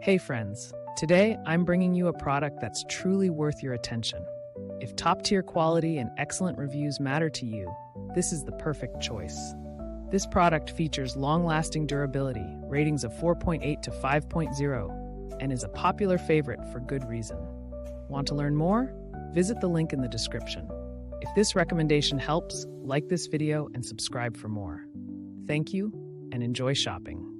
Hey friends, today I'm bringing you a product that's truly worth your attention. If top-tier quality and excellent reviews matter to you, this is the perfect choice. This product features long-lasting durability, ratings of 4.8 to 5.0, and is a popular favorite for good reason. Want to learn more? Visit the link in the description. If this recommendation helps, like this video and subscribe for more. Thank you, and enjoy shopping.